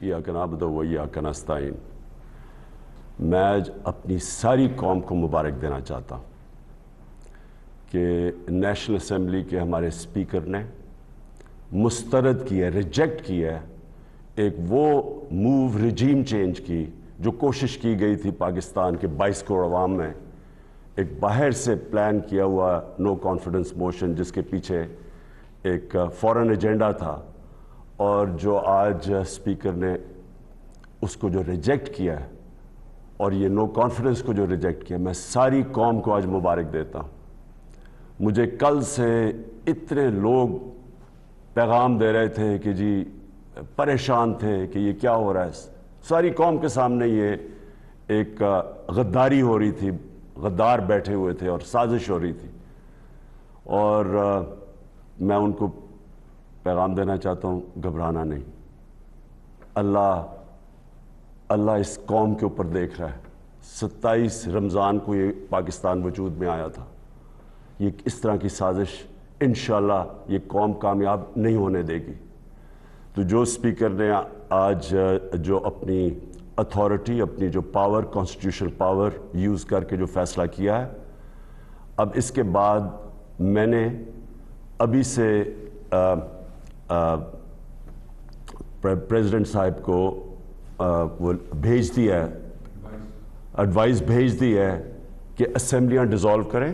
इय्याका नअबुदु व इय्याका नस्तईन। मैं आज अपनी सारी कौम को मुबारक देना चाहता हूँ कि नेशनल असम्बली के हमारे स्पीकर ने मुस्तरद किया, रिजेक्ट किया एक वो मूव रजीम चेंज की जो कोशिश की गई थी पाकिस्तान के 22 करोड़ अवाम में, एक बाहर से प्लान किया हुआ नो कॉन्फिडेंस मोशन जिसके पीछे एक फॉरेन एजेंडा था, और जो आज स्पीकर ने उसको जो रिजेक्ट किया है और ये नो कॉन्फिडेंस को जो रिजेक्ट किया, मैं सारी कौम को आज मुबारक देता हूँ। मुझे कल से इतने लोग पैगाम दे रहे थे कि जी परेशान थे कि ये क्या हो रहा है, सारी कौम के सामने ये एक गद्दारी हो रही थी, गद्दार बैठे हुए थे और साजिश हो रही थी। और मैं उनको पैगाम देना चाहता हूँ, घबराना नहीं, अल्लाह इस कौम के ऊपर देख रहा है। 27 रमज़ान को ये पाकिस्तान वजूद में आया था। ये इस तरह की साजिश इंशाअल्लाह ये कौम कामयाब नहीं होने देगी। तो जो स्पीकर ने आज जो अपनी अथॉरिटी, अपनी जो पावर, कॉन्स्टिट्यूशनल पावर यूज़ करके जो फैसला किया है, अब इसके बाद मैंने अभी से प्रेसिडेंट साहब को वो भेज दिया है, एडवाइस भेज दी है कि असेंबलियाँ डिज़ोल्व करें।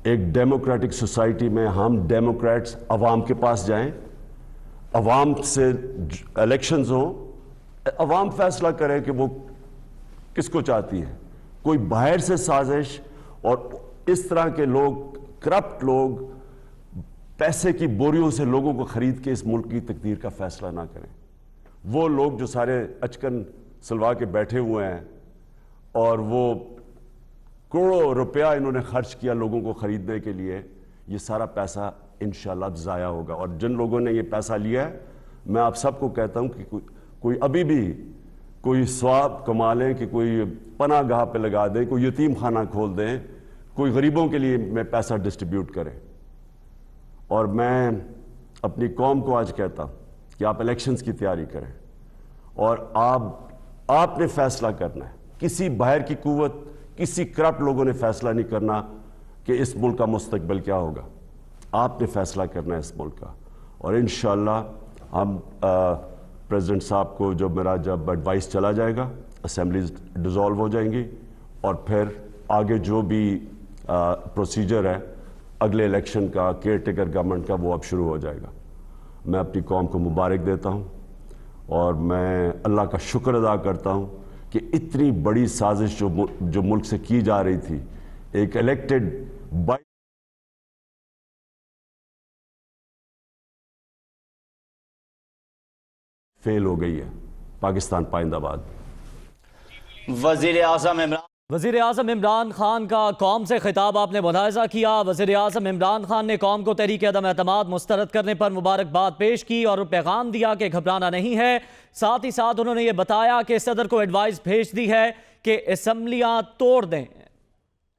एक डेमोक्रेटिक सोसाइटी में हम डेमोक्रेट्स अवाम के पास जाएं, अवाम से इलेक्शंस हों, अवाम फैसला करे कि वो किसको चाहती है। कोई बाहर से साजिश और इस तरह के लोग, करप्ट लोग, पैसे की बोरियों से लोगों को खरीद के इस मुल्क की तकदीर का फैसला ना करें। वो लोग जो सारे अचकन सलवा के बैठे हुए हैं और वो करोड़ों रुपया इन्होंने खर्च किया लोगों को खरीदने के लिए, ये सारा पैसा इंशाअल्लाह ज़ाया होगा। और जिन लोगों ने ये पैसा लिया है, मैं आप सबको कहता हूँ कि कोई अभी भी कोई स्वाब कमा लें, कि कोई पनाह गाह पे लगा दें, कोई यतीम खाना खोल दें, कोई गरीबों के लिए मैं पैसा डिस्ट्रीब्यूट करें। और मैं अपनी कौम को आज कहता हूँ कि आप इलेक्शंस की तैयारी करें और आपने फैसला करना है। किसी बाहर की कुव्वत, किसी करप्ट लोगों ने फैसला नहीं करना कि इस मुल्क का मुस्तकबिल क्या होगा। आपने फैसला करना है इस मुल्क का। और इंशाअल्लाह हम प्रेसिडेंट साहब को जब एडवाइस चला जाएगा, असेंबलीज डिज़ोल्व हो जाएंगी और फिर आगे जो भी प्रोसीजर है अगले इलेक्शन का, केयर टेकर गवर्नमेंट का, वो अब शुरू हो जाएगा। मैं अपनी कौम को मुबारक देता हूँ और मैं अल्लाह का शुक्र अदा करता हूँ कि इतनी बड़ी साजिश जो मुल्क से की जा रही थी, एक इलेक्टेड बाय फेल हो गई है। पाकिस्तान पाइंदाबाद। वज़ीर आज़म इमरान खान का कौम से खिताब आपने मुलाहिज़ा किया। वज़ीर आज़म इमरान खान ने कौम को तहरीक अदम एतमाद मुस्तरद करने पर मुबारकबाद पेश की और पैगाम दिया कि घबराना नहीं है। साथ ही साथ उन्होंने ये बताया कि सदर को एडवाइस भेज दी है कि असेंबलियाँ तोड़ दें।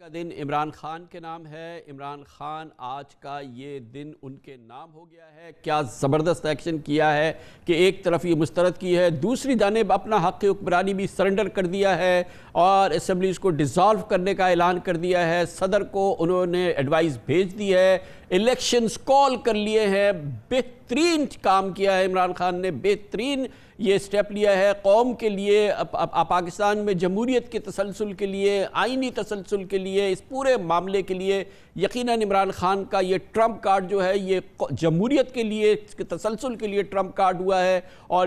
का दिन इमरान खान के नाम है। इमरान खान आज का ये दिन उनके नाम हो गया है। क्या ज़बरदस्त एक्शन किया है कि एक तरफ ये मुस्तरद की है, दूसरी जानिब अपना हक़ हुक्मरानी भी सरेंडर कर दिया है और असम्बलीज़ को डिज़ोल्व करने का ऐलान कर दिया है। सदर को उन्होंने एडवाइस भेज दी है, इलेक्शंस कॉल कर लिए हैं। बेहतरीन काम किया है इमरान खान ने, बेहतरीन ये स्टेप लिया है कौम के लिए, पाकिस्तान में जमहूरियत के तसलसल के लिए, आइनी तसलसल के लिए, इस पूरे मामले के लिए। यकीनन इमरान खान का ये ट्रम्प कार्ड जो है, ये जमहूरियत के लिए, तसलसल के लिए ट्रम्प कार्ड हुआ है। और